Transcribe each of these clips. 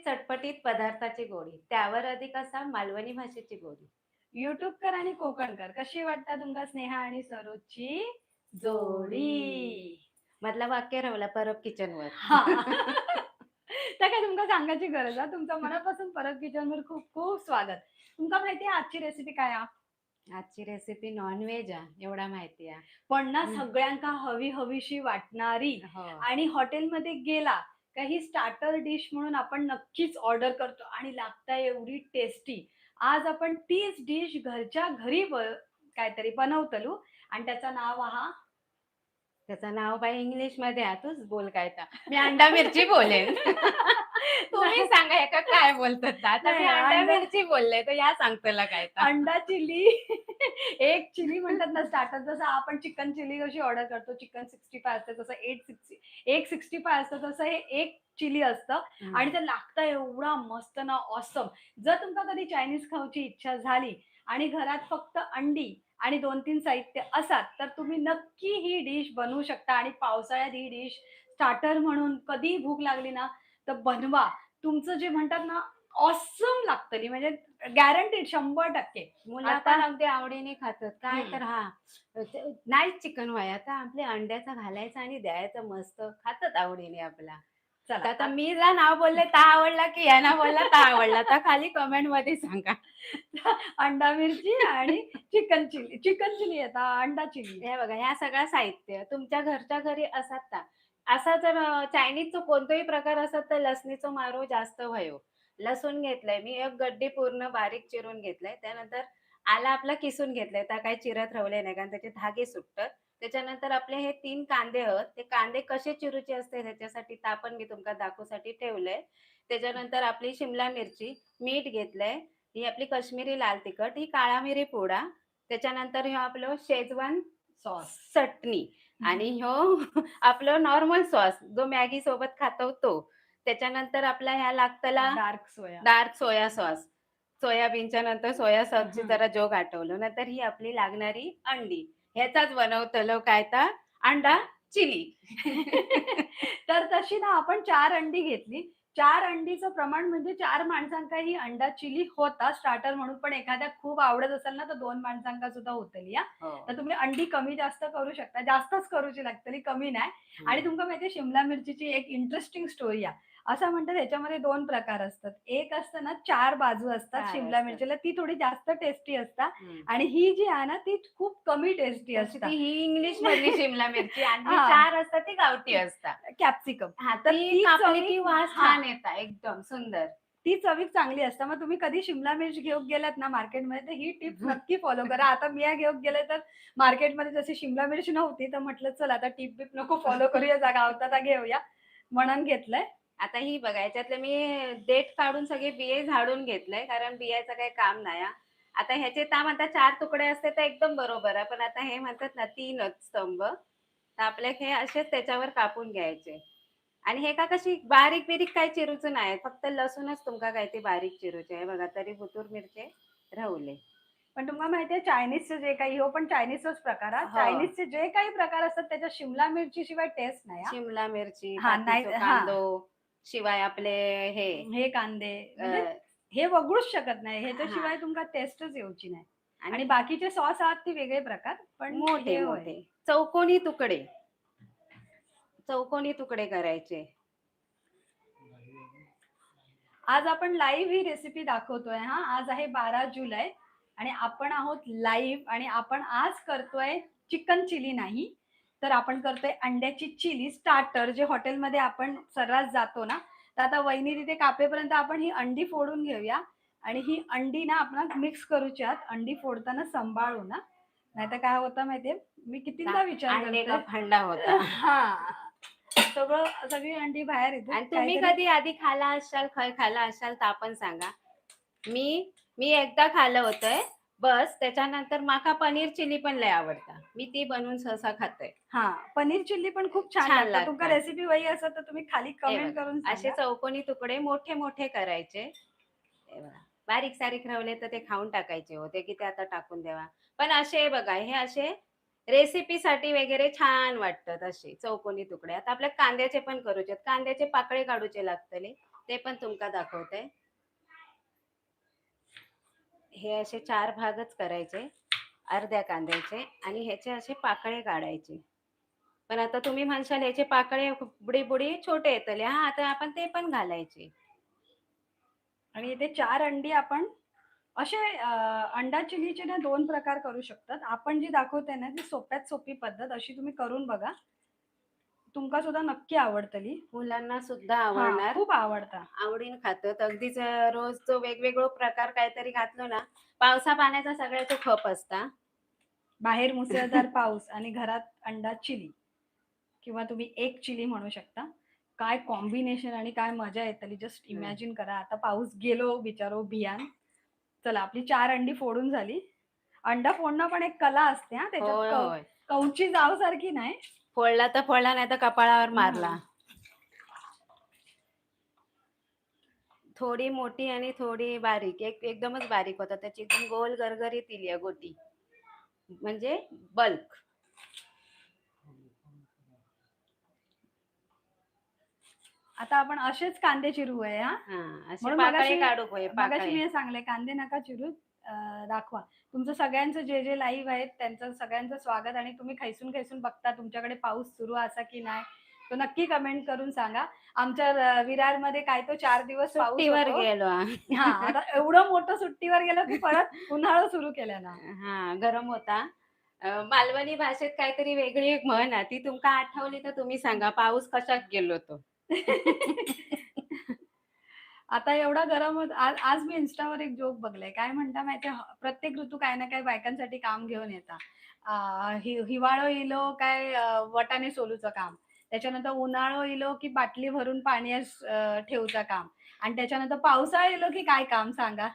चटपटीत पदार्थाची गोडी, त्यावर अधिक असा मालवणी भाषेची गोडी. युट्यूबकर आणि कोकणकर कशी वाटता तुमका स्नेहा आणि सरोजची जोडी? मधलं वाक्य राहिला परब किचनवर. हा. त्या काय तुमका सांगायची गरज आहे. तुमचं मनापासून परत किचनवर खूप खूप स्वागत. तुमका माहिती आहे आजची रेसिपी काय आहे? आजची रेसिपी नॉनव्हेज एवढा माहिती आहे. पण ना सगळ्यांका हवी हवीशी वाटणारी हो. आणि हॉटेलमध्ये गेला का ही स्टार्टर डिश म्हणून आपण नक्कीच ऑर्डर करतो आणि लागता एवढी टेस्टी. आज आपण तीच डिश घरच्या घरी काहीतरी बनवतलू आणि त्याचं नाव हा त्याचं नाव बाई इंग्लिश मध्ये आहे, तूच बोल काय तर. मी अंडा मिरची बोलेन. तुम्ही सांगा एका काय बोलतात आता मी नाही, अंडा अंडा मिरची बोलले तर या सांगतला काय तर. अंडा चिली. एक चिली म्हणतात ना स्टार्टर, जसं आपण चिकन चिली कशी ऑर्डर करतो, चिकन 65 असतं तसं 865 असतं तसं हे एक चिली असतं आणि ते लागतं एवढा मस्त ना ऑसम. जर तुमका कधी चायनीज खाऊची इच्छा झाली आणि घरात फक्त अंडी आणि 2-3 साहित्य असात तर तुम्ही नक्की ही डिश बनवू शकता आणि पावसाळ्यात ही डिश स्टार्टर म्हणून कधी भूक लागली ना तर बनवा. तुमचं जे म्हणतात ना ऑसम लागतली म्हणजे गॅरंटीड 100%. मुलं आता पण अगदी आवडीने खातात. काय तर नाहीच चिकन व्हाय आता आपल्या अंड्याचा घालायचा आणि द्यायचं मस्त खातात आवडीने आपला. चला तर आता मी जर नाव बोलले तर आवडला की यांना बोलला तर आवडला तर खाली कमेंट मध्ये सांगा. अंडा मिरची आणि चिकन चिली आता अंडा चिली. हे बघा ह्या सगळं साहित्य तुमच्या घरच्या घरी असतात का? असा जर चायनीजचा कोणताही प्रकार असत तर लसणीचा मारो जास्त व्हायो. लसूण घेतलंय मी एक गड्डी पूर्ण बारीक चिरून घेतलंय. त्यानंतर आला आपला किसून घेतलंय. त्या काही चिरत ठेवले नाही कारण त्याचे धागे सुटतात. त्याच्यानंतर आपले हे 3 कांदे आहेत. ते कांदे कसे चिरूचे असते त्याच्यासाठी पण मी तुमका दाखवसाठी ठेवलंय. त्याच्यानंतर आपली शिमला मिरची, मीठ घेतलंय. ही आपली काश्मीरी लाल तिखट, ही काळा मिरी पोडा. त्याच्यानंतर हे आपलं शेजवान सॉस. चटणी आणि ह्यो आपलं नॉर्मल सॉस जो मॅगी सोबत खातो तो. त्याच्यानंतर आपला ह्या लागतला dark soya. Dark soya sauce. सोयाबीनच्या नंतर सोया सॉसची जरा जोग आठवलं. नंतर ही आपली लागणारी अंडी. ह्याचाच बनवतलो काय तर अंडा चिली. तर तशी ना आपण 4 अंडी घेतली. 4 अंडीचं प्रमाण म्हणजे 4 माणसांका ही अंडा चिली होता स्टार्टर म्हणून. पण एखाद्या खूप आवडत असेल ना तर 2 माणसांका सुद्धा होतली हा. हो. तर तुम्ही अंडी कमी जास्त करू शकता. जास्तच करूची लागतली, कमी नाही. आणि तुमका माहिती आहे शिमला मिरचीची एक इंटरेस्टिंग स्टोरी आहे. असं म्हणतात ह्याच्यामध्ये 2 प्रकार असतात. एक असतं ना 4 बाजू असतात 4 शिमला असतात. मिरचीला, ती थोडी जास्त टेस्टी असतात आणि ही जी आहे ना ती खूप कमी टेस्टी तशी असतात. ती ही इंग्लिश मधली शिमला मिरची आणि जी हा. 4 असतात ती गावठी असतात. कॅप्सिकम. हां, तर ती ती कापली चवी की वास हां, छान येतात एकदम सुंदर. ती चवीक चांगली असते. मग तुम्ही कधी शिमला मिर्च घेऊन गेलात ना मार्केटमध्ये तर ही टिप नक्की फॉलो करा. आता मी घेऊन गेले तर मार्केटमध्ये जशी शिमला मिर्च नव्हती तर म्हटलं चला आता टिप बिप नको फॉलो करूया, जा गावताचा घेऊया म्हणून घेतलंय. आता ही बघा ह्याच्यातले मी देठ काढून सगळे बिये झाडून घेतलंय कारण बियाचं काही काम नाही हा. आता ह्याचे म्हणतात 4 तुकडे असते तर एकदम बरोबर आहे. पण आता हे म्हणतात ना 3च स्तंभ. तर आपले हे असेच त्याच्यावर कापून घ्यायचे. आणि हे का कशी बारीक-बिरीक काही चिरूचं नाही. फक्त लसूणच तुमका काय ते बारीक चिरूचे आहे बघा. तरी बुतूर मिरचे राहुले. पण तुम्हाला माहितीये चायनीजचे जे काही हो पण चायनीजचाच प्रकार हा. हो. चायनीजचे जे काही प्रकार असतात त्याच्यात शिमला मिरची शिवाय टेस्ट नाही हा. शिमला मिरची, हां, नाही पातीचो हां. कांदो, शिवाय आपले हे हे कांदे अ, म्हणजे हे वगळूच शकत नाही. हां ह्याच्याशिवाय तुमका टेस्टच येऊची नाही. आणि आणि बाकीचे सॉस आहात ते वेगळे प्रकार. पण मोठे हे होय. मोठे चौकोनी तुकडे चौकोनी तुकडे करायचे. आज आपण लाईव्ह ही रेसिपी दाखवतोय हा. आज आहे 12 जुलै आणि आपण आहोत लाईव्ह आणि आपण आज करतोय चिकन चिली नाही, तर आपण करतोय अंड्याची चिली स्टार्टर जे हॉटेलमध्ये आपण सर्रास जातो ना. तर आता वहिनी तिथे कापेपर्यंत आपण ही अंडी फोडून घेऊया आणि ही अंडी ना आपण मिक्स करूच्यात. अंडी फोडताना सांभाळू ना, नाहीतर काय होतं माहितीये मी कितीदा विचार अंडे करते. का फंडा होता. हा, सगळी अंडी बाहेर येते आणि तुम्ही काहीतरी. कधी आधी खाला असाल खाला असाल तर आपण सांगा. मी मी एकदा खाल्लं होतंय बस. त्याच्यानंतर माका पनीर चिली पण लय आवडतं. मी ती बनवून सहसा खाते. हा, पनीर चिल्ली पण खूप छान छान लागतं. तुमका लागतं. रेसिपी वही असेल तर तुम्ही खाली हे कमेंट बघा करून असे सांगा. चौकोनी तुकडे मोठे मोठे करायचे. हे बघा बारीक सारीक रावले तर ते खाऊन टाकायचे होते की ते आता टाकून द्यावा. पण असे बघा हे असे रेसिपीसाठी वगैरे छान वाटतात असे चौकोनी तुकडे. आता आपल्या कांद्याचे पण करूचे. कांद्याचे पाकळे काढूचे लागतले. ते पण तुमका दाखवते. हे असे 4 भागच करायचे अर्ध्या कांद्याचे आणि ह्याचे असे पाकळे काढायचे. पण आता तुम्ही म्हणशाल ह्याचे पाकळे बुडी बुडी छोटे येतले, हा आता आपण ते पण घालायचे. आणि इथे 4 अंडी आपण असे अंडा चिलीचे ना 2 प्रकार करू शकतात. आपण जी दाखवते ना ती सोप्यात सोपी पद्धत अशी तुम्ही करून बघा. तुमका सुद्धा नक्की आवडतली. मुलांना सुद्धा हां, आवडणार. खूप आवडता. आवडीन खातात. अगदीच रोजचं वेगवेगळं प्रकार काहीतरी घातलं ना, पावसा पाण्याचा सगळ्याचा खप असता. बाहेर मुसळधार पाऊस आणि घरात अंडा चिली किंवा तुम्ही एक चिली म्हणू शकता. काय कॉम्बिनेशन आणि काय मजा येतली. जस्ट हं. इमॅजिन करा. आता पाऊस गेलो बिचारो भियान. चला आपली 4 अंडी फोडून झाली. अंडा फोडणं पण एक कला असते हां, त्याच्यात होय, होय. कवची जावसारखी नाही. फोडला तर फोडला, नाही तर कपाळावर मारला. हं. थोडी मोठी आणि थोडी बारीक. एकदमच बारीक होता. त्याची एकदम गोल गरगरीत इली गोटी. म्हणजे बल्क. आता आपण असेच कांदे चिरूया हां. हां, असे म्हणून पाकळे काढू होय मगाशी पाकळे. मी हे सांगले कांदे नका चिरू दाखवा. तुमचं सगळ्यांचं जे लाईव्ह आहेत त्यांचं सगळ्यांचं स्वागत आणि तुम्ही खैसून बघता तुमच्याकडे पाऊस सुरू असा की नाही तो नक्की कमेंट करून सांगा. आमच्या विरारमध्ये काय तो 4 दिवस पाऊस सुट्टीवर होतो. गेलो. हां, आता एवढं मोठं सुट्टीवर गेलो की परत उन्हाळा सुरू केला ना. हां, गरम होता. मालवणी भाषेत काहीतरी वेगळी एक म्हण आहे. ती तुमका आठवली तर तुम्ही सांगा. पाऊस कशात गेलो तो? आता एवढा गरम होत आज आज मी Instaवर एक जोक बघलाय. काय म्हणता माहिती प्रत्येक ऋतू काही ना काही बायकांसाठी काम घेऊन येतात. हिवाळो इलो काय वाटाणे सोलूचं काम. त्याच्यानंतर उन्हाळो इलो की बाटली भरून पाणी ठेवूचं काम आणि त्याच्यानंतर पावसाळा इलो की काय काम सांगा?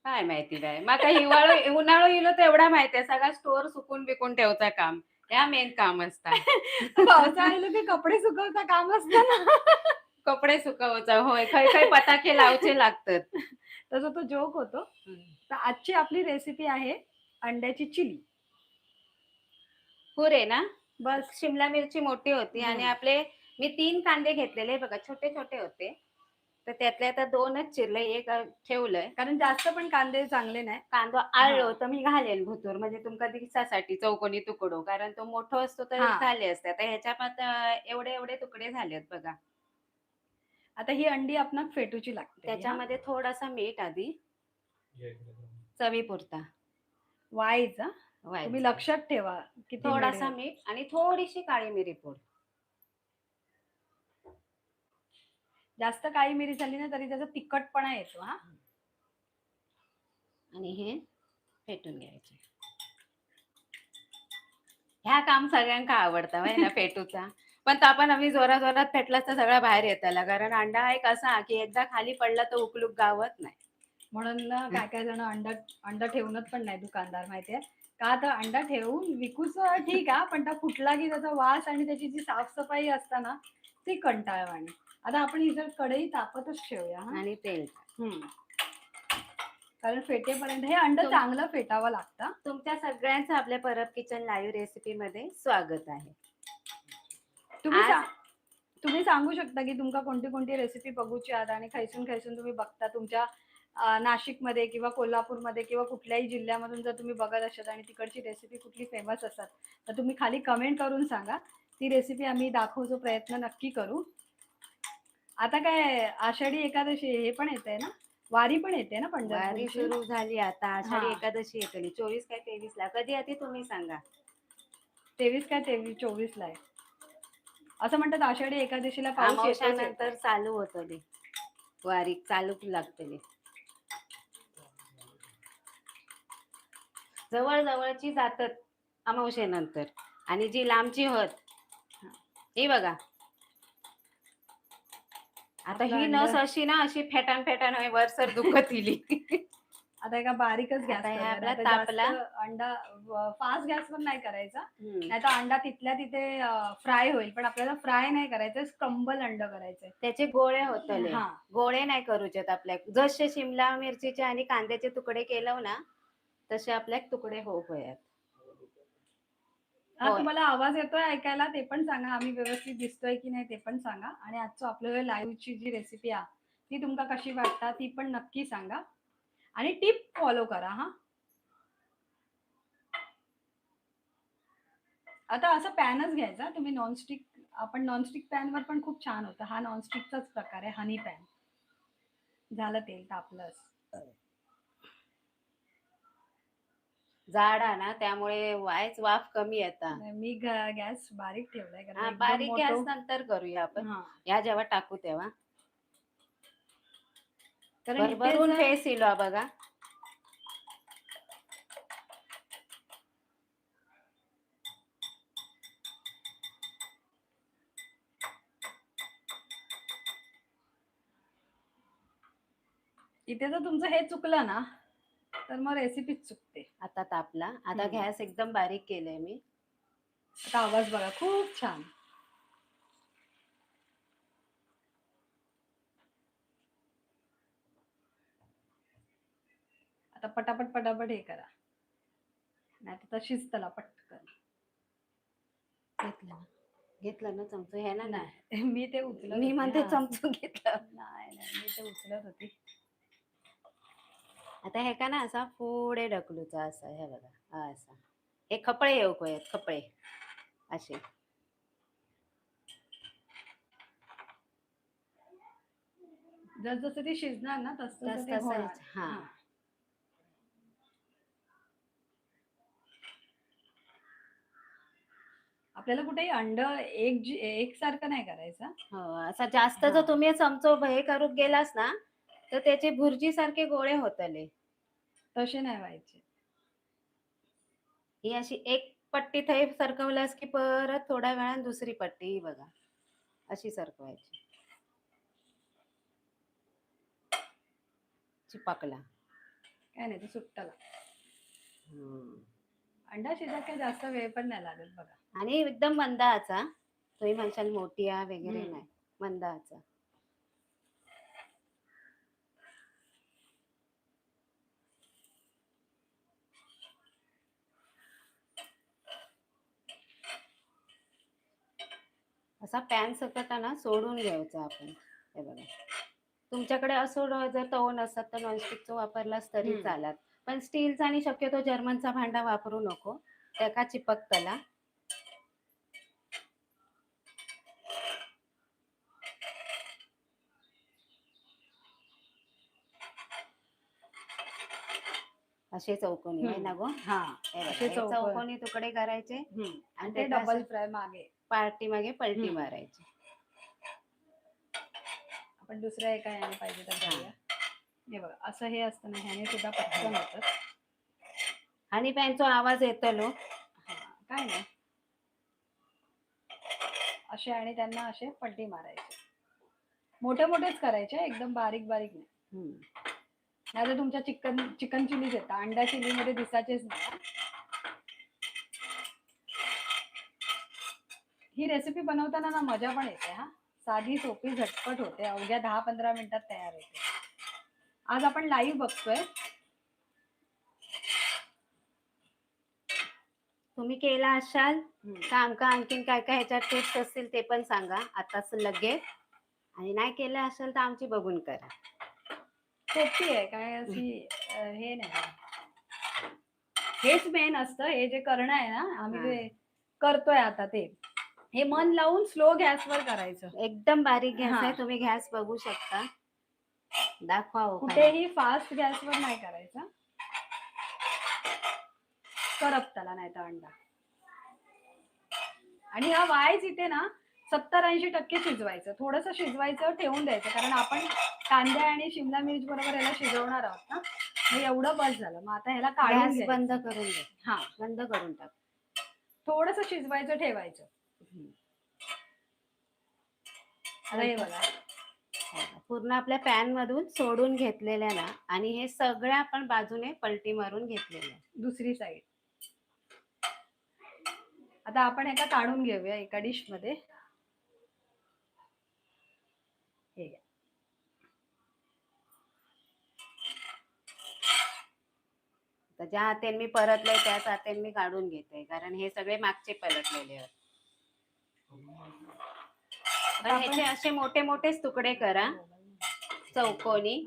काय माहिती बाय. माका उन्हाळो इलो तर एवढा माहिती आहे. सगळा स्टोअर सुकून बिकून ठेवचा काम. ह्या मेन काम असता. पावसाळा इलो की कपडे सुकवचं काम असतं ना. कपडे सुकवायचा. होय. खै पताके लावचे लागतात. तसा तो जोक होतो. तर आजची आपली रेसिपी आहे अंड्याची चिली. पुरे ना? बस. शिमला मिरची मोठी होती आणि हं. आपले मी 3 कांदे घेतलेले बघा. छोटे-छोटे होते. तर त्यातल्या आता 2च चिरले. एक ठेवलंय. कारण जास्त पण कांदे चांगले नाही. कांदो हां. आळलो तर मी घालेन भुतूर म्हणजे तुमका दिसासाठी चौकोनी तुकडो कारण तो मोठो असतो तर हां. झाले असते. आता ह्याच्यात एवढे एवढे तुकडे झालेत बघा. आता ही अंडी आपणाक फेटूची लागते हां. त्याच्यामध्ये थोडासा मीठ आधी चवीपुरता वाईच हां. तुम्ही व्हायचं. लक्षात ठेवा किती मीठ थोडासा मीठ आणि थोडीशी काळी मिरी पूड. जास्त काळी मिरी झाली ना तरी त्याचा तिखटपणा येतो हां. आणि हे फेटून घ्यायचे. ह्या काम सगळ्यांका आवडतं माहिती ना फेटूचा. पण तो आपण आम्ही जोरात फेटला तर सगळा बाहेर येताला कारण अंडा हा एक असा की एकदा खाली पडला तर उकलूक गावत नाही. म्हणून ना काय जण अंडा ठेवूनच पण नाही दुकानदार माहितीये. का तर अंडा ठेवून विकूच ठीक आहे पण तो फुटला की त्याचा वास आणि त्याची जी साफसफाई असते ना ती कंटाळवाणी. आता आपण ही जर कढई तापतच ठेवूया हां. आणि तेल. कारण फेटेपर्यंत हे अंड चांगलं फेटावं लागतं. तुमच्या सगळ्यांचं आपल्या परब किचन लाईव्ह रेसिपी मध्ये स्वागत आहे. तुम्ही सांगू शकता की तुमका कोणती रेसिपी बघूची आहेत आणि खैसून तुम्ही बघता तुमच्या नाशिकमध्ये किंवा कोल्हापूरमध्ये किंवा कुठल्याही जिल्ह्यामधून जर तुम्ही बघत असाल आणि तिकडची रेसिपी कुठली फेमस असाल तर तुम्ही खाली कमेंट करून सांगा. ती रेसिपी आम्ही दाखवतो प्रयत्न नक्की करू. आता काय आषाढी एकादशी हे पण येते ना वारी पण येते ना वारी पंढरपूरची. सुरू झाली आता आषाढी हां. एकादशी येतली 24 काय 23 ला कधी येते तुम्ही सांगा. 23 काय 24 ला आहे. असं म्हणतात आषाढी एकादशीला पाऊस येतोच येतो. अमावस्यानंतर चालू होतं ते वारी चालू लागते. जवळची जातात अमावस्येनंतर आणि जी लांबची होत ही बघा. आता आपलं ही अंड नस अशी ना अशी फेटान वरसर दुखत इली. आता एका बारीकच गॅस आता हे करूया. आपला नाहीतर तापला. जास्त अंडा फास्ट गॅसवर नाही करायचा. हम्म. नाहीतर अंडा तिथल्या तिथे फ्राय होईल. पण आपल्याला फ्राय नाही करायचं क्रम्बल अंड करायचंय. त्याचे गोळे होतले. हां. गोळे नाही करूचेत आपल्या जसे शिमला मिरचीचे आणि कांद्याचे तुकडे केलं ना तसे आपल्या तुकडे होयात. हा, होय. तुम्हाला आवाज येतोय ऐकायला ते पण सांगा. आम्ही व्यवस्थित दिसतोय की नाही ते पण सांगा. आणि आजचं आपलं लाईव्हची जी रेसिपी आहे ती तुमका कशी वाटता ती पण नक्की सांगा. आणि टिप फॉलो करा हा. आता असा पॅनच घ्यायचा तुम्ही नॉनस्टिक. आपण नॉनस्टिक पॅनवर पण खूप छान होतं. हा नॉनस्टिकचाच प्रकार आहे, हनी पॅन. झालं तेल तापलं. जाड आहे ना त्यामुळे वाफ कमी येता. मी गॅस बारीक ठेवलाय कारण हा, एकदम बारीक गॅस मोठं. नंतर करूया आपण. हा, ह्या जेव्हा टाकू तेव्हा कारण इथे भरभरून जर फेस येलो बघा. इथे जर तुमचं हे चुकलं ना तर मग रेसिपीच चुकते. आता तापला. आता गॅस एकदम बारीक केलंय मी. आता आवाज बघा खूप छान. आता पटापट पटापट हे करा, नाही तर तशीच त्याला पटकन. घेतलं ना चमचा हे ना. नाही मी ते उचलत मी होते, म्हणते हा. चमचा घेतलं. नाही नाही मी ते उचलत होती. आता हे का ना असा पुढे ढकलूचा असा. हे बघा हा असा. हे खपळे येऊ कोयत खपळे असे. जसं ते शिजणार ना तस तस ते तसं होणार. हा. हा. आपल्याला कुठेही अंड एक सारखं नाही करायचं. हो, असा जास्त हा. जर तुम्ही चमचो हे करून गेलास ना तर त्याचे भुर्जी सारखे गोळे होतले. तसे नाही व्हायचे. ही अशी एक पट्टी थै सरकवल्यास की परत थोड्या वेळाने दुसरी पट्टी. ही बघा अशी सरकवायची. चिपकला काय नाही, ते सुट्टाला. हम्म. अंडा शिजत काही जास्त वेळ पण नाही लागत बघा. आणि एकदम मंद आचा. तुम्ही म्हणशाल मोठी आहे वगैरे हम्म. नाही, मंद आचा. असा पॅन सकटाना सोडून घ्यायचा आपण. हे बघा तुमच्याकडे असो जर तव नसत तर नॉनस्टिकचा वापरलास तरी हम्म. चालत. पण स्टीलचा आणि शक्यतो जर्मनचा भांडा वापरू नको, त्या का चिपकतला. असे चौकोनी आहे ना गो. हा, हे बघा असे हे चौकोनी तुकडे करायचे आणि ते डबल फ्राय मागे पार्टी मागे पलटी मारायची. आपण दुसऱ्या एका याने पाहिजे तर करूया. हे बघा असं हे असतं ना, ह्याने सुद्धा पटकन होतं. आणि पॅनचा आवाज येतलो. काय नाही, असे आणि त्यांना असे पलटी मारायचे. मोठे मोठेच करायचे, एकदम बारीक बारीक नाही. आता तुमच्या चिकन चिलीज येतात, अंडा चिली मध्ये दिसायचेच नाही. ही रेसिपी बनवताना ना मजा पण येते हा. साधी सोपी झटपट होते, अवघ्या 10-15 मिनिटात तयार होते. आज आपण लाईव्ह बघतोय. तुम्ही केला असाल तर आमका आणखीन काय काय ह्याच्यात टिप्स असतील ते पण सांगा आताच लगेच. आणि नाही केलं असेल तर आमची बघून करा. सोपी आहे, काय अशी हे नाही. हेच मेन असतं, हे जे करणं आहे ना आम्ही जे करतोय आता ते. हे मन लावून स्लो गॅसवर करायचं. एकदम बारीक गॅस आहे, तुम्ही गॅस बघू शकता. दाखवा कुठेही फास्ट गॅसवर नाही करायचं, करपताला नाही तर अंडा. आणि हा वायच इथे ना 70-80% शिजवायचं. थोडंसं शिजवायचं ठेवून द्यायचं, कारण आपण कांदे आणि शिमला मिरच बरोबर याला शिजवणार आहोत ना. मग एवढं बस झालं. मग आता ह्याला काढून गॅस बंद करून दे. हा, बंद करून टाक. थोडंसं शिजवायचं ठेवायचं. आता हे बघा पूर्ण आपल्या पॅन मधून सोडून घेतलेल्या ना, आणि हे सगळ्या आपण बाजूने पलटी मारून घेतलेल्या. दुसरी साईड. आता आपण एका काढून घेऊया एका डिश मध्ये. हे तर ज्या हातेन मी परतले त्याच हातेन मी काढून घेते, कारण हे सगळे मागचे पलटलेले आहेत. पण आता ह्याचे आपण असे मोठे मोठेच तुकडे करा, चौकोनी.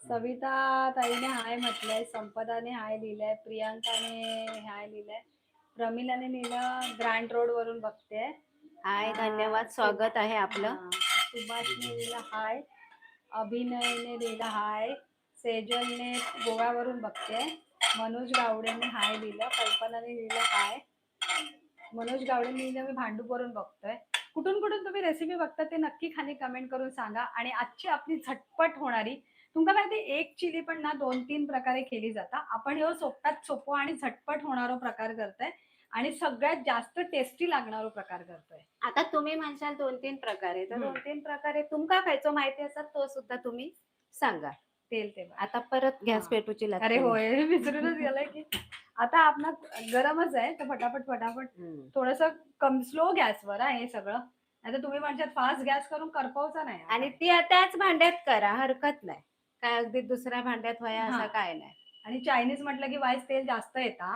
सविता ताईने हाय म्हटलंय, संपदाने हाय लिहिलंय, प्रियांकाने हाय लिहिलंय, प्रमिलाने लिहिलं ग्रँड रोड वरून बघते. हाय, धन्यवाद, स्वागत आहे आपलं. सुभाषने लिहिलं हाय, अभिनयने लिहिलं हाय, सेजलने गोव्यावरून बघते, मनोज गावडेने हाय लिहिलं, कल्पनाने लिहिलं हाय, मनोज गावडेने लिहिलं मी भांडूपवरून बघतोय. कुठून कुठून तुम्ही रेसिपी बघता ते नक्की खाली कमेंट करून सांगा. आणि आजची आपली झटपट होणारी, तुमका माहिती एक चिली पण ना 2-3 प्रकारे केली जाता. आपण ह्यो सोप्यात सोपं आणि झटपट होणारा प्रकार करतोय आणि सगळ्यात जास्त टेस्टी लागणारा प्रकार करतोय. आता तुम्ही म्हणशाल 2-3 प्रकारे, तर हम्म. 2-3 प्रकारे तुमका खायचो माहिती असतात तो सुद्धा तुम्ही सांगा. तेल ते बघा. आता परत गॅस हा. पेटूची अरे लागते. होय, विसरूनच गेलंय की आता आपण गरमच आहे तर फटाफट फटाफट थोडस कम स्लो गॅसवर आहे हे सगळं. नाही तर तुम्ही म्हणशात फास्ट गॅस करून करपवचा नाही. आणि ती त्याच भांड्यात करा, हरकत नाही. काय अगदी दुसऱ्या भांड्यात व्हाया हा. असं काय नाही. आणि चायनीज म्हटलं की वाईस तेल जास्त येता.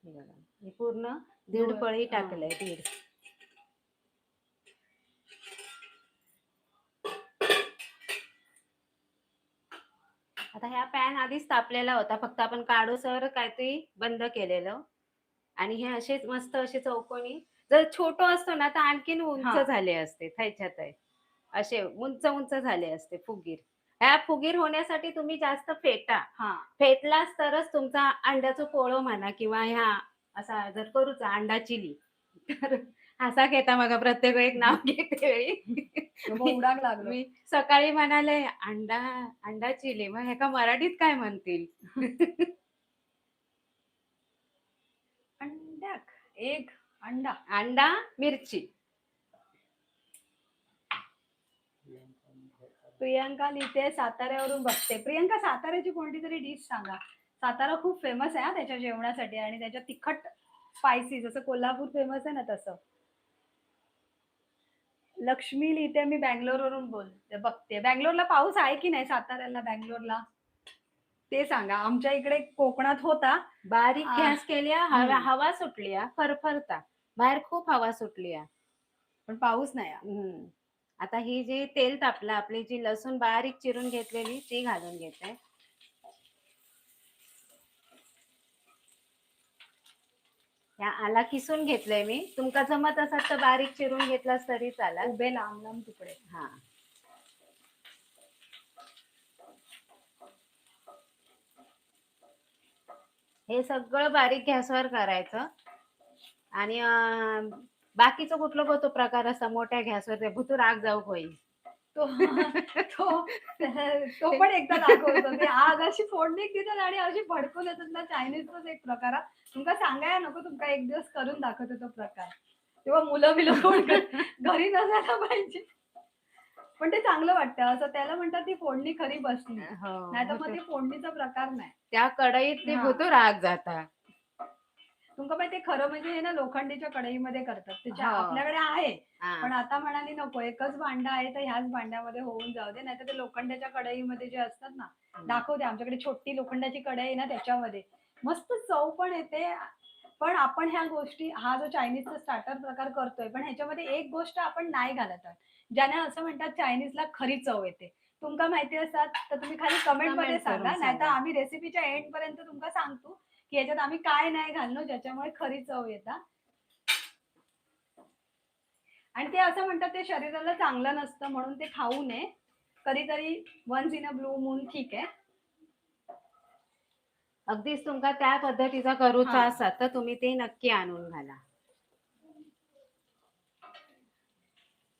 हे बघा, हे पूर्ण 1.5 पळी हा. टाकलंय, 1.5. आता ह्या पॅन आधीच तापलेला होता, फक्त आपण काढूसर काहीतरी बंद केलेलं. आणि हे असेच मस्त असे चौकोनी, जर छोटो असतो ना तर आणखीन उंच हा. झाले असते, थैच्यात असे उंच उंच झाले असते फुगीर. ह्या फुगीर होण्यासाठी तुम्ही जास्त फेटा. हा. फेटलाच तरच तुमचा अंड्याचं पोळो म्हणा किंवा ह्या असा जर करूचा अंडा चिली, तर हसा घेता मग प्रत्येक एक नाव घेते वेळी उडाक लागलो. मी सकाळी म्हणाले अंडा अंडा चिली, मग ह्याका मराठीत काय म्हणतील? अंड्याक एक अंडा. अंडा मिरची. प्रियंका लिहिते साताऱ्यावरून बघते. प्रियंका, साताऱ्याची कोणती तरी डिश सांगा. सातारा खूप फेमस आहे त्याच्या जेवणासाठी आणि त्याच्या तिखट स्पायसी, जसं कोल्हापूर फेमस आहे ना तसं. लक्ष्मी लिहिते मी बँगलोरवरून बोलते बघते. बँगलोरला पाऊस आहे की नाही? साताऱ्याला बँगलोरला ते सांगा. आमच्या इकडे कोकणात होता. बारीक गॅस केल्या, हम्म. हवा सुटली फरफरता, बाहेर खूप हवा सुटली, पण पाऊस नाही. आता ही जी तेल तापलं, आपली जी लसूण बारीक चिरून घेतलेली ती घालून घेते. या आला किसून घेतलंय मी, तुमका जमत असत तर बारीक चिरून घेतलास तरी चालेल. उभे लांब लांब तुकडे. हा, हे सगळं बारीक गॅसवर करायचं. आणि बाकीचं कुठलं कोणतो प्रकार असा मोठ्या गॅसवर ते भुतूर आग जाऊ होईल, तो तो पण एकदा दाखवतो. ते आग अशी फोडणी देतात आणि अशी भडकून येतात ना. चायनीजचाच एक प्रकार तुमका सांगायला नको. तुमका एक दिवस करून दाखवतो तो प्रकार. तेव्हा मुलं बिलं कोण घरी नसायला पाहिजे. पण ते चांगलं वाटतं. असं त्याला म्हणतात ती फोडणी खरी बसली. नाही तर मग ते फोडणीचा प्रकार नाही. त्या कढईत ती भुतूर आग जाता. तुमका माहिती खरं म्हणजे हे ना लोखंडीच्या कढईमध्ये करतात. त्याच्या आपल्याकडे आहे, पण आता म्हणाली नको, एकच भांडं आहे तर ह्याच भांड्यामध्ये होऊन जाऊ दे. नाहीतर ते लोखंडाच्या कढईमध्ये जे असतात ना, दाखवते आमच्याकडे छोटी लोखंडाची कढई आहे ना, त्याच्यामध्ये मस्त चव पण येते. पण आपण ह्या गोष्टी, हा जो चायनीजचा स्टार्टर प्रकार करतोय, पण ह्याच्यामध्ये एक गोष्ट आपण नाही घालत आहोत, ज्याने असं म्हणतात चायनीजला खरी चव येते. तुमका माहिती असतात तर तुम्ही खाली कमेंट मध्ये सांगा. नाहीतर आम्ही रेसिपीच्या एंड पर्यंत तुमका सांगतो की याच्यात आम्ही काय नाही घाललो ज्याच्यामुळे खरी चव येतात. आणि ते असं म्हणतात ते शरीराला चांगलं नसतं म्हणून ते खाऊ नये. कधीतरी once in a blue moon ठीक आहे. अगदीच तुमका त्या पद्धतीचा करूचा असा तर तुम्ही ते नक्की आणून घाला.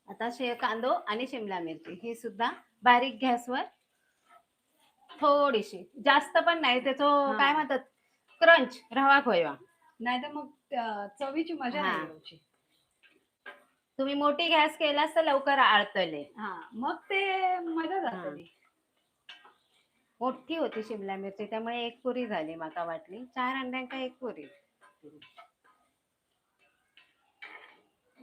आता कांदो आणि शिमला मिरची ही सुद्धा बारीक गॅसवर थोडीशी, जास्त पण नाही, त्याचं काय म्हणतात क्रंच रवा खोयवा, नाही तर मग चवीची मजा नाही यायची. तुम्ही मोठी गॅस केलास तर लवकर आळतले. मग ते मजा जाते. मोठी होती शिमला मिरची त्यामुळे एक पुरी झाली, माका वाटली 4 अंड्यांका एक पुरी.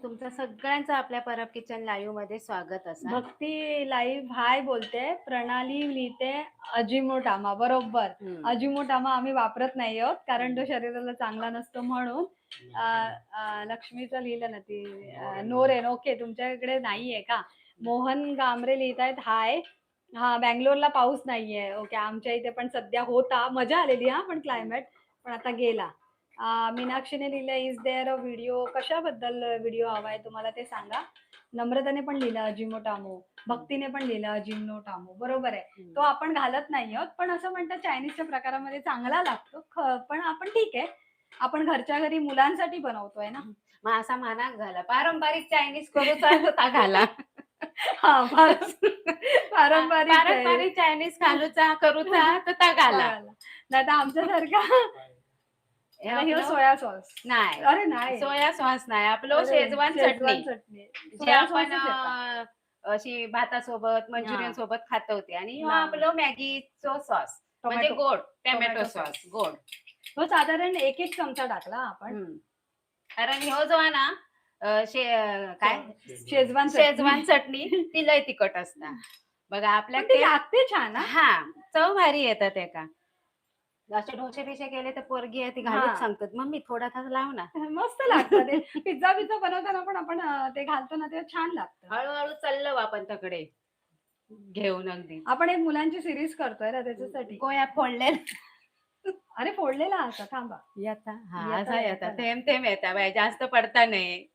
तुमचं सगळ्यांचं आपल्या परब किचन लाईव्ह मध्ये स्वागत असा. भक्ती लाईव्ह हाय बोलते, प्रणाली लिहिते अजिमोटामा. बरोबर. अजिमोटामा आम्ही वापरत नाही आहोत कारण तो शरीराला चांगला नसतो म्हणून. लक्ष्मीचं लिहिलं ना ती नो रेन. ओके, तुमच्याकडे नाहीये का? मोहन गामरे लिहितायत हाय. हा, बँगलोरला पाऊस नाहीये. ओके, आमच्या इथे पण सध्या होता, मजा आलेली हा, पण क्लायमेट पण आता गेला. मीनाक्षीने लिहिलं इज देअर अ व्हिडिओ. कशाबद्दल व्हिडिओ हवाय तुम्हाला ते सांगा. नम्रताने पण लिहिलं अजिमोटामो. भक्तीने पण लिहिलं अजिमोटामो. बरोबर आहे. तो आपण घालत नाही आहोत, पण असं म्हणतात चायनीजच्या प्रकारामध्ये चांगला लागतो. पण आपण ठीक आहे, आपण घरच्या घरी मुलांसाठी बनवतोय ना. मग असा मानाक झाला पारंपरिक चायनीज करूचा तर ता घाला. हा, पारंपरिक पारंपरिक चायनीज घालूचा करूचा तर ता घाला. नाही तर आमच्यासारखा सोया सॉस नाही, अरे नाही, सोया सॉस नाही, आपलं अरे, शेजवान चटणी जे सोया आपण सॉसच येतं. अशी भातासोबत मंचुरियन हा. सोबत खात होते. आणि ह्यो नाही. आपलं मॅगीचो सॉस म्हणजे टोमॅटो. गोड टोमॅटो टोमॅटो सॉस गोड. तो साधारण एक चमचा टाकला आपण. कारण ह्यो जो आहे ना काय शेजवान शेजवान चटणी ती लय तिखट असता. बघा आपल्या ती लागते छान हा. हा, चव भारी येतात एका. असे ढोसे बिशे केले तर पोरगी आहे ती घालूच सांगतात मम्मी थोडा तास लाव ना. मस्त लागतं ते. पिझ्झा बनवताना पण आपण ते घालतो ना, ते छान लागतं. हळूहळू चाललो आपण तकडे घेऊन. अगदी आपण एक मुलांची सिरीज करतोय ना त्याच्यासाठी. गोया फोडलेला. अरे, फोडलेला असा, थांबा. येता हा, येता, असा येता येता. थेंब थेंब येता बाय, जास्त पडता नाही.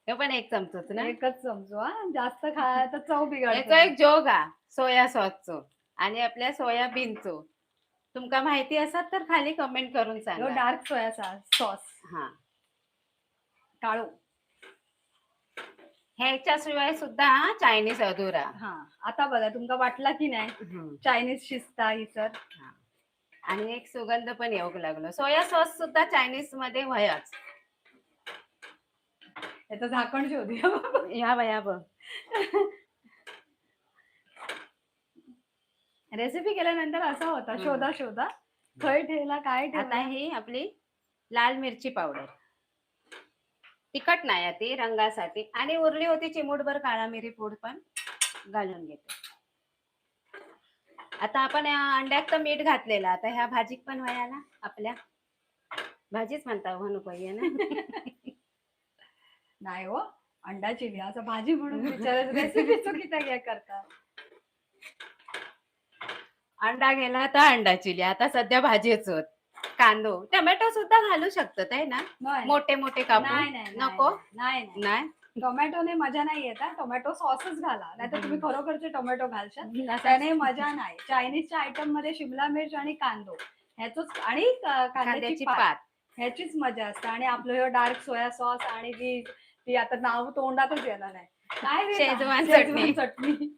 हे पण एक चमचोच ना. एकच चमचो हा, जास्त खायला तर चव बिघडते. याचा एक जोग हा सोया सॉसचो आणि आपल्या सोयाबीनचो. तुमका माहिती असत तर खाली कमेंट करून सांगा. Dark soya sauce. हा, काळो. ह्याच्याशिवाय सुद्धा चायनीज अधुरा. हा, आता बघा तुमका वाटला की नाही चायनीज शिजता ही सर. आणि एक सुगंध पण येऊ लागलो. सोया सॉस सुद्धा चायनीज मध्ये व्हायच. याचं झाकण शोधूया. या बया बघ. रेसिपी केल्यानंतर असा होता, शोधा शोधा खय ठेवला काय ठेवला. आता ही आपली लाल मिरची पावडर. तिखट नाही ती रंगासाठी. आणि उरली होती चिमूटभर काळा मिरी पूड पण घालून घेते. आता आपण अंड्यात तर मीठ घातलेलं, आता ह्या भाजीत पण व्हाया ना. आपल्या भाजीच म्हणता म्हणू पाहिजे ना. नाही हो, अंडा चिली असं भाजी म्हणून विचारत रेसिपी चुकीचा काय करता. अंडा गेला तर अंडा चिली. आता सध्या भाजीच होत. कांदो टोमॅटो सुद्धा घालू शकतात आहे ना, मोठे मोठे कापून. नको नाही नाही, टोमॅटोने मजा नाही येत. टोमॅटो सॉसच घाला, नाहीतर तुम्ही खरोखरचे टोमॅटो घालशाल, त्याने मजा नाही. चायनीजच्या आयटम मध्ये शिमला मिर्च आणि कांदो ह्याच आणि कांद्याची पात ह्याचीच मजा असते. आणि आपलं डार्क सोया सॉस आणि ती आता नाव तोंडातच येणार नाही. काय शेजवान चटणी.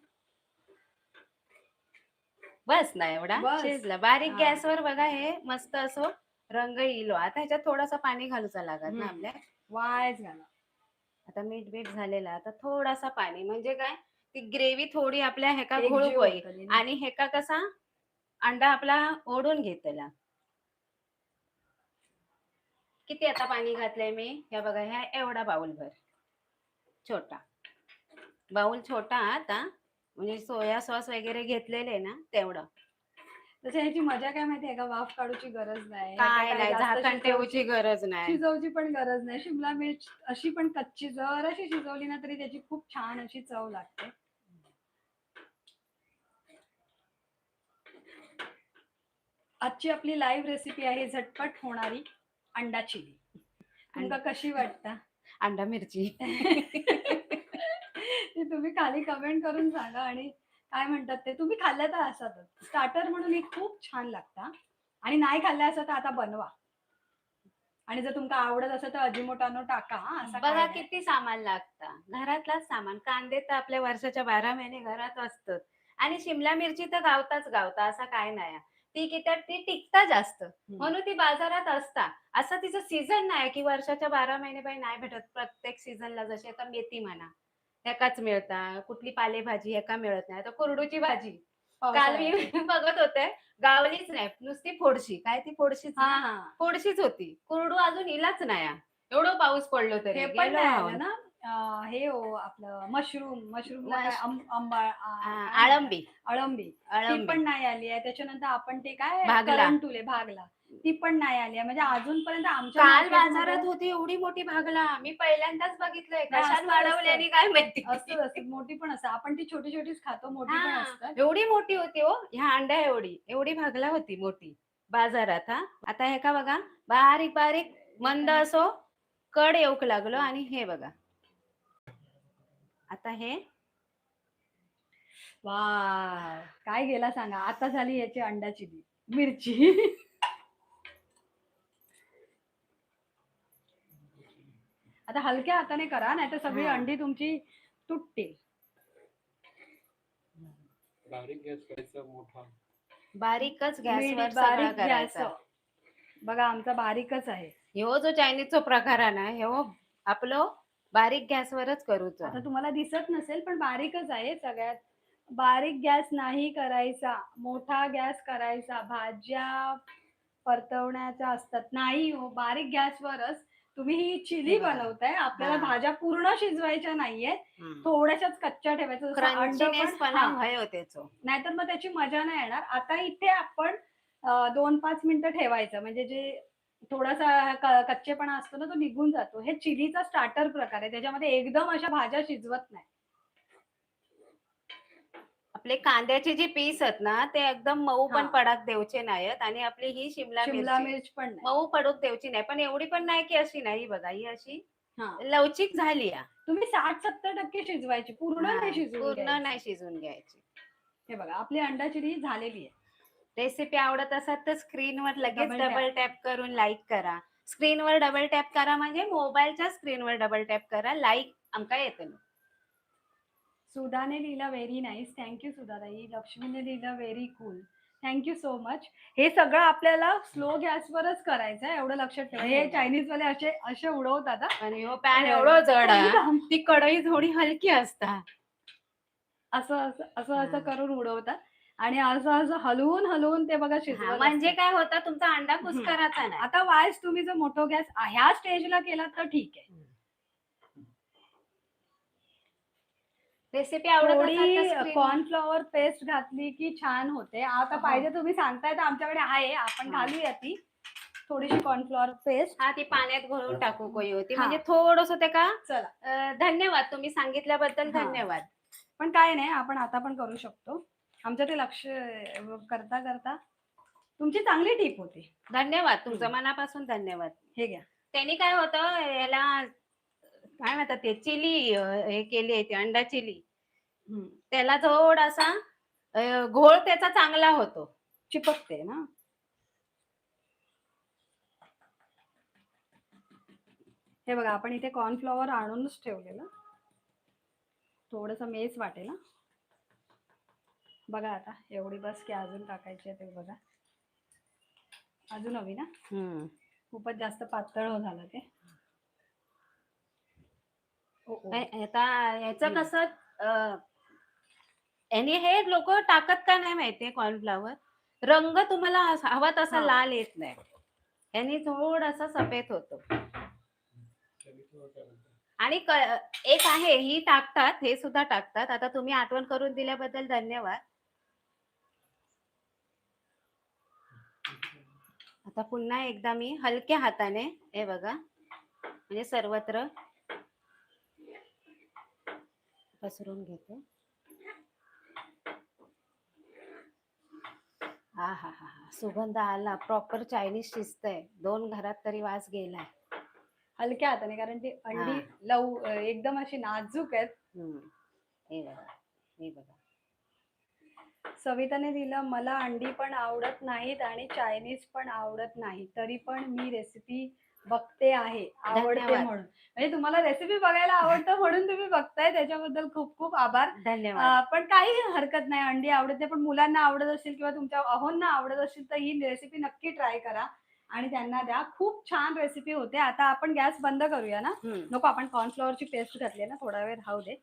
बस ना एवढा शिजला. बारीक गॅसवर बघा हे मस्त असो रंग येईल. आता ह्याच्यात थोडासा पाणी घालूचा लागत ना आपल्या. वायच घाला. आता मीठ बीठ झालेला. आता थोडासा पाणी म्हणजे काय, ती ग्रेव्ही थोडी आपल्या हेका एक घोळू जीव होईल. होतं. आणि हेका कसा अंडा आपला ओढून घेतला. किती आता पाणी घातलंय मी, हे बघा ह्या एवढा बाउल भर. छोटा बाउल छोटा. आता म्हणजे सोया सॉस वगैरे घेतलेले ना तेवढं. तसं ह्याची मजा काय माहितीये का, वाफ काढूची गरज नाही, काय नाही, झाकण ठेवूची गरज नाही, शिजवची पण गरज नाही. शिमला मिर्च अशी पण कच्ची जर अशी शिजवली ना तरी त्याची खूप छान अशी चव लागते. आजची आपली लाईव्ह रेसिपी आहे झटपट होणारी अंडा चिली. तुमका कशी वाटता? अंडा मिरची. ते तुम्ही खाली कमेंट करून सांगा. आणि काय म्हणतात ते तुम्ही खाल्ल्या तर असातच. स्टार्टर म्हणून ही खूप छान लागता. आणि नाही खाल्ल्या असं तर आता बनवा. आणि जर तुमका आवडत असेल तर अजिमोटानो टाका. असं बघा किती सामान लागतं. घरातलाच सामान. कांदे तर आपल्या वर्षाच्या 12 महिने घरात असतात. आणि शिमला मिरची तर गावताच गावता, असं काय नाही. ती टिकता जास्त म्हणून ती बाजारात असता. असं तिचं सीझन नाही की वर्षाच्या 12 महिने बाई नाही भेटत. प्रत्येक सीझनला जशी आता मेथी म्हणा एकाच मिळता, कुठली पालेभाजी एका मिळत नाही. आता कुरडूची भाजी काल मी बघत होते, गावलीच नाही, नुसती फोडशी. काय ती फोडशीच होती. कुरडू अजून इलाच नाही. एवढं पाऊस पडलो तरी हे पण गेलो नाही राहून. आलं ना हे हो आपलं मशरूमला काय मश काय म्हणतात आळंबी, अळंबी ती अळंबी, पण नाही आली आहे. त्याच्यानंतर आपण ते काय भागला. करंटुले भागला ती पण नाही आली आहे. म्हणजे अजूनपर्यंत आमच्या काल मार्केटमध्ये बाजारात होती एवढी मोठी भागला. मी पहिल्यांदाच बघितलंय. नाही कशात असतात असतात वाढवल्याने काय असतात माहिती. असतात मोठी पण असतात. आपण ती छोटी छोटीच खातो मोठी पण हां, असतात. एवढी मोठी होती हो. ह्या अंड्या एवढी. एवढी भागला होती मोठी बाजारात हां. आता हे का बघा बारीक-बारीक मंद असो कड येऊक लागलो आणि हे बघा. आता हे वाव काय गेला सांगा. आता झाली याची अंड्याची मिरची. आता हलक्या हाताने करा नाहीतर सगळी हां. अंडी तुमची तुटतील. बारीक गॅस करायचा मोठा. बारीकच गॅसवर सगळं बारीक गॅस करायचं. बघा आमचा बारीकच आहे. ह्यो जो चायनीजचा प्रकार आहे ना, ह्यो आपलं बारीक गॅसवरच करूचा. आता तुम्हाला दिसत नसेल पण बारीकच आहे सगळ्यात. बारीक गॅस नाही करायचा, मोठा गॅस करायचा. भाज्या परतवण्याच्या असतात. नाही हो, बारीक गॅसवरच तुम्ही ही चिली हे बघा. बनवताय. आपल्याला हां. भाज्या पूर्ण शिजवायच्या नाहीयेत. हं. थोड्याशाच कच्च्या ठेवायचं जसं अंड पण क्रंचीनेसपणा भयो त्याचं. नाहीतर मग त्याची मजा नाही येणार. आता इथे आपण 2-5 मिनिटं ठेवायचं म्हणजे जे थोडासा कच्चेपणा असतो ना तो निघून जातो. हे चिलीचा स्टार्टर प्रकार आहे. त्याच्यामध्ये एकदम अशा भाज्या शिजवत नाही. आपले कांद्याचे जे पीस आहेत ना, ते एकदम मऊ पण हां. पडाक द्यायचे नाहीत आणि आपली ही शिमला शिमला मिरची मिर्च पण नाही. मऊ पडूक द्यायची नाही. पण एवढी पण नाही की अशी नाही बघा. ही अशी हां. लवचिक झाली आहे. तुम्ही 60-70% शिजवायची. पूर्ण नाही हां, शिजवून पूर्ण घ्यायची. नाही शिजवून घ्यायची. हे बघा आपली अंडा चिली झालेली आहे. रेसिपी आवडत असेल तर स्क्रीनवर लगेच डबल डबल टॅप. टॅप करून लाईक करा. स्क्रीनवर डबल टॅप करा म्हणजे मोबाईलच्या स्क्रीनवर डबल टॅप करा. लाईक आमका येतं. सुधाने लिहिलं व्हेरी नाईस. थँक यू सुधाताई. लक्ष्मीने लिहिलं very cool. Thank you so much. हे सगळं आपल्याला स्लो गॅसवरच करायचं आहे. एवढं लक्षात ठेवा. हे चायनीजवाले असे असे उडवतात हां. आणि ह्यो पॅन एवढं जड आहे. ती कढई थोडी हलकी असता. असं करून उडवतात आणि असं हलवून ते बघा हां, शिजवत म्हणजे असतात. काय होतं तुमचा अंडा हं. कुस्कराचा नाही. आता वाईस तुम्ही जर मोठा गॅस ह्या स्टेजला केलात तर ठीक आहे. रेसिपी आवडत असेल तर थोडी स्क्रीन कॉर्नफ्लॉवर पेस्ट घातली की छान होते. आता पाहिजे तुम्ही सांगताय तर आमच्याकडे आहे. आपण हां. घालूया ती. थोडीशी कॉर्नफ्लॉवर पेस्ट. हां, ती पाण्यात घोळून टाकू कोई होती. हां. म्हणजे थोडंसं ते का चला. धन्यवाद. तुम्ही सांगितल्याबद्दल हां. धन्यवाद. पण काय नाही आपण आता पण करू शकतो. आमचं ते लक्ष करता तुमची चांगली टिप होती. धन्यवाद. तुमचं मनापासून धन्यवाद. हे घ्या. त्यांनी काय होतं याला काय म्हणतात ते चिली हे केली आहे ती अंडा चिली. हं. त्याला थोडासा घोळ त्याचा चांगला होतो. चिपकते ना. हे बघा आपण इथे कॉर्नफ्लॉवर आणूनच ठेवलेलं. थोडंसं मेस वाटेल हां. बघा आता एवढी बस की अजून टाकायची आहे ते बघा. अजून हवी ना? हं. खूपच जास्त पातळ झालं ते. आता याचं कसं याने हे लोकं टाकत का नाही माहितीये कॉर्नफ्लॉवर. रंग तुम्हाला हवा तसा हां. लाल येत नाही. याने थोडासा सफेद होतो. आणि एक आहे ही टाकतात, हे सुद्धा टाकतात. आता तुम्ही आठवण करून दिल्याबद्दल धन्यवाद. आता पुन्हा एकदा मी हलक्या हाताने हे बघा म्हणजे सर्वत्र पसरून घेते. आहाहाहा! सुगंध आला. Proper Chinese शिजतंय. 2 घरात तरी वास गेलाय. हलक्या हाताने कारण ती अंडी हां. एकदम अशी नाजूक आहेत. हं. हे बघा, हे बघा. सविताने दिलं मला अंडी पण आवडत नाहीत आणि चायनीज पण आवडत नाही. तरी पण मी रेसिपी बघते आहे. आवडते धन्यवाद. म्हणून. म्हणजे तुम्हाला रेसिपी बघायला आवडतं म्हणून तुम्ही बघताय त्याच्याबद्दल खूप खूप आभार. धन्यवाद. पण काही हरकत नाही. अंडी आवडत नाही पण मुलांना आवडत असेल किंवा तुमच्या अहोंना आवडत असेल तर ही रेसिपी नक्की ट्राय करा आणि त्यांना द्या. खूप छान रेसिपी होते. आता आपण गॅस बंद करूया ना? हं. नको आपण कॉर्नफ्लॉवरची पेस्ट घातली आहे ना थोडा वेळ राहू दे.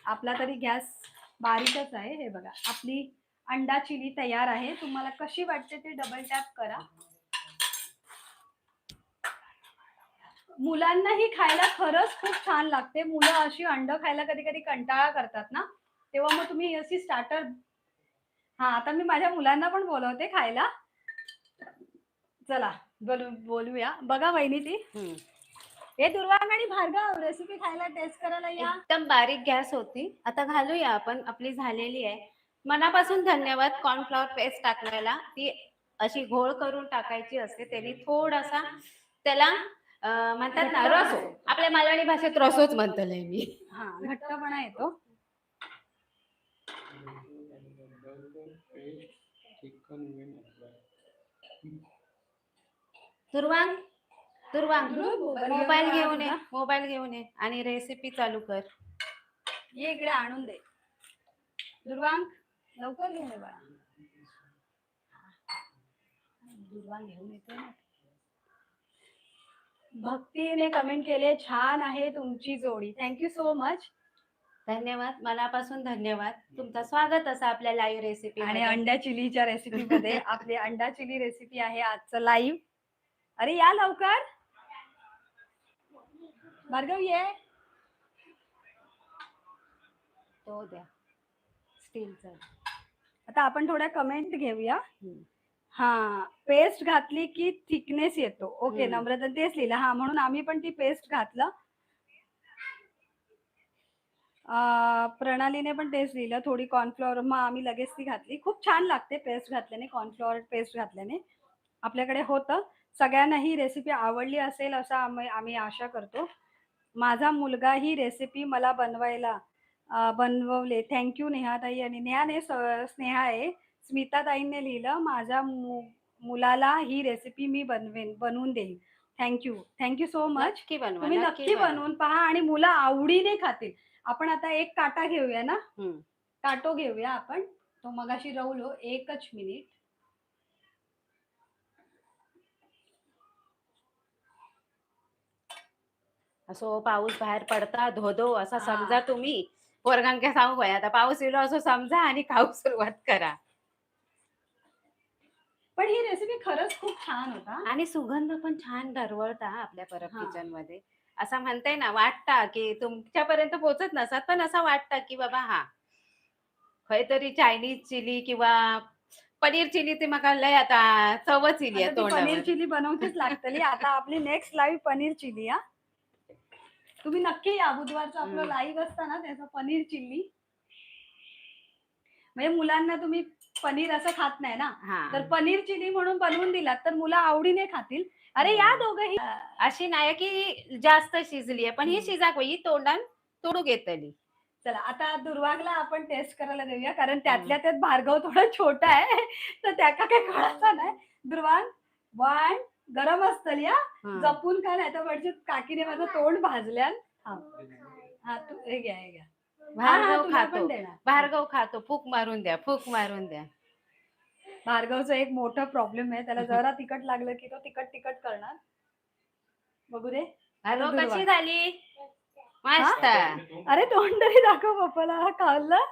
आपला तरी गॅस बारीकच आहे. हे बघा आपली अंडा चिली तयार आहे. तुम्हाला कशी वाटते ते डबल टॅप करा. मुलांनाही खायला खरंच खूप छान लागते. मुलं अशी अंड खायला कधी कधी कंटाळा करतात ना, तेव्हा मग तुम्ही अशी स्टार्टर. हा, आता मी माझ्या मुलांना पण बोलवते खायला. चला बोलूया. बघा वहिनी ती हम्म. हे दुर्वांग आणि भार्गव रेसिपी खायला टेस्ट करायला या. एकदम बारीक गॅस होती. आता घालूया आपण. आपली झालेली आहे. मनापासून धन्यवाद. कॉर्नफ्लॉवर पेस्ट टाकण्याला. ती अशी घोळ करून टाकायची असते. त्यांनी थोडासा त्याला म्हणतात ना रसो. आपल्या मालवणी भाषेत रसोच म्हणतलंय मी. हा, घट्टपणा येतो. चिकन विंग दुर्वांग दुर्वांग मोबाईल घेऊन ये. तुझा. मोबाईल घेऊन ये आणि रेसिपी चालू कर. ये इकडे आणून दे. दुर्वांग लवकर घेऊन ये बाळा. दुर्वांग घेऊन येते ना. भक्तीने कमेंट केले, छान आहे तुमची जोडी. Thank you so much. धन्यवाद. मनापासून धन्यवाद. तुमचं स्वागत असं आपल्या लाईव्ह रेसिपी आणि अंडा चिलीच्या रेसिपी मध्ये आपली अंडा चिली रेसिपी आहे आजचं लाईव्ह. अरे या लवकर. भार्गव ये. तो द्या स्टीलचा. आता आपण थोड्या कमेंट घेऊया. हा, पेस्ट घातली की थिकनेस येतो. ओके, नम्रता तेच लिहिलं. हा, म्हणून आम्ही पण ती पेस्ट घातलं. प्रणालीने पण तेच लिहिलं. थोडी कॉर्नफ्लॉवर, मग आम्ही लगेच ती घातली. खूप छान लागते पेस्ट घातल्याने, कॉर्नफ्लॉवर पेस्ट घातल्याने. आपल्याकडे होतं. सगळ्यांना ही रेसिपी आवडली असेल असं आम्ही आशा करतो. माझा मुलगा ही रेसिपी मला बनवले. थँक्यू नेहाताई. आणि नेहाने स्नेहा आहे. स्मिताताईंनी लिहिलं, माझ्या मुलाला ही रेसिपी मी बनवून देईन. Thank you so much. नक्की बनवा. तुम्ही नक्की बनवून पहा आणि मुलं आवडीने खातील. आपण आता एक काटा घेऊया ना. काटो घेऊया आपण. तो मगाशी रवलो. एकच मिनिट. असो पाऊस बाहेर पडता धोधो असा हा. समजा तुम्ही. पोरगांका सांगू आता पाऊस येलो असं समजा आणि खाऊ सुरुवात करा. पण ही रेसिपी खरंच खूप छान होता. आणि सुगंध पण छान दरवळता आपल्या परब हा. किचन मध्ये. असं म्हणताय ना, वाटता की तुमच्यापर्यंत पोहोचत नसत पण असं वाटतं की बाबा हा काहीतरी चायनीज चिली किंवा पनीर चिली ते मका लय आता चवच इली आता ती पनीर तोंडावर. चिली बनवतेच लागतली. आता आपली नेक्स्ट लाईव्ह पनीर चिली. हा, तुम्ही नक्की या. बुधवारचं आपलं लाईव्ह असतं ना, त्याचं पनीर चिल्ली. म्हणजे मुलांना तुम्ही पनीर असं खात नाही ना, तर पनीर चिली म्हणून बनवून दिलात तर मुलं आवडीने खातील. अरे या दोघंही. अशी नाही की जास्त शिजली आहे, पण ही शिजाक ही तोंडान तोडू घेतली. चला आता दुर्वागला आपण टेस्ट करायला देऊया, कारण त्यातल्या त्यात भार्गव थोडा छोटा आहे तर त्याका काही कळायचं नाही. दुर्वाग वन गरम असतं या, जपून का नाही तर म्हणजे काकीने माझं तोंड भाजल्यान. हा तू हे घ्या. भार्गव खातो. फूक मारून द्या. भार्गवचा एक मोठा प्रॉब्लेम आहे, त्याला जरा तिखट लागलं की तो तिखट करणार. बघू दे. भार्गव कशी झाली? मस्त. अरे तोंड तरी दाखव पप्पाला. खाल्लं.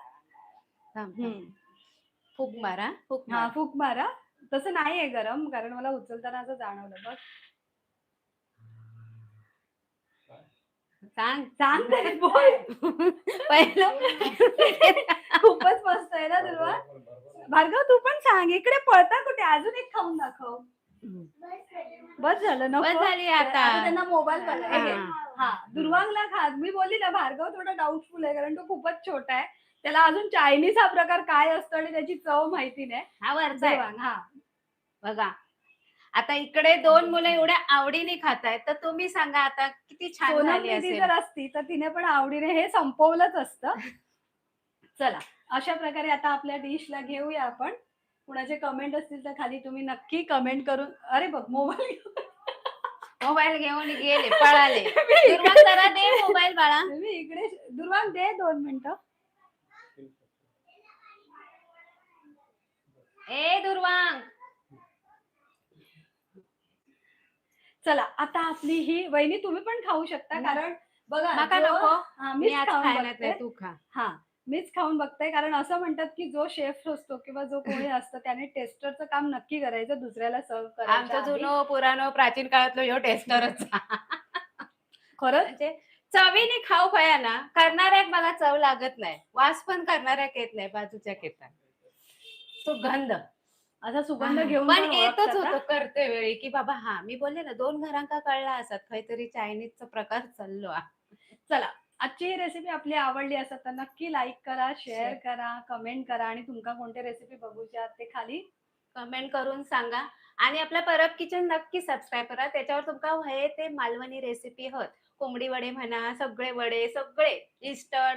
फूक मारा. फूक मारा. तसं नाही आहे गरम, कारण मला उचलताना असं जाणवलं. बघ सांग तरी बोल. पहिलं खूपच मस्त आहे ना दुर्वा. भार्गव तू पण सांग. इकडे पळता कुठे? अजून एक खाऊन दाखव. बस झालं ना. बस झाली आता. त्यांना मोबाईल बघायला. हा, दुर्वांगला खा. मी बोलली ना भार्गव थोडा डाऊटफुल आहे, कारण तो खूपच छोटा आहे. त्याला अजून चायनीज हा प्रकार काय असतो आणि त्याची चव माहिती नाही. हा वरचा हा बघा. आता इकडे दोन मुलं एवढ्या आवडीने खातायत, तर तुम्ही सांगा आता किती छान झाली असेल. जर असती तर तिने पण आवडीने हे संपवलंच असतं. चला, अशा प्रकारे आता आपल्या डिशला घेऊया आपण. कुणाचे कमेंट असतील तर खाली तुम्ही नक्की कमेंट करून. अरे बघ मोबाईल घेऊन गेले, पळाले. दुर्वांग जरा दे मोबाईल बाळा. मी इकडे. दुर्वांग दे 2 मिनिटं. ए दुर्वांग. चला आता आपली ही वहिनी तुम्ही पण खाऊ शकता, कारण बघा नका नको. मीच खाऊन खायला बघते. तू खा. हा, मीच खाऊन बघते, कारण असं म्हणतात की जो शेफ असतो किंवा जो कोणी असतं त्याने टेस्टरचं काम नक्की करायचं, दुसऱ्याला सर्व करायचं. आमचं जुनो पुराणो प्राचीन काळातलं ह्यो टेस्टरच. खरंच म्हणजे चवीने खाऊ खया ना, करणाऱ्याक बघा चव लागत नाही, वास पण करणाऱ्याक येत नाही, बाजूच्या येतात सुगंध. असा सुगंध घेऊन पण पण येतच ओळखतात होतो हा. करते वेळी की बाबा हा मी बोलले ना 2 घरांका कळला असत काहीतरी चायनीजचा प्रकार चाललो हा. चला, आजची ही रेसिपी आपली आवडली असेल तर नक्की लाईक करा, शेअर Share. करा, कमेंट करा आणि तुमका कोणते रेसिपी बघूच्या ते खाली कमेंट करून सांगा आणि आपलं परब किचन नक्की सबस्क्राईब करा. त्याच्यावर तुमका हवे ते मालवणी रेसिपी होत. कोंबडी वडे म्हणा, सगळे वडे, सगळे इन्स्टंट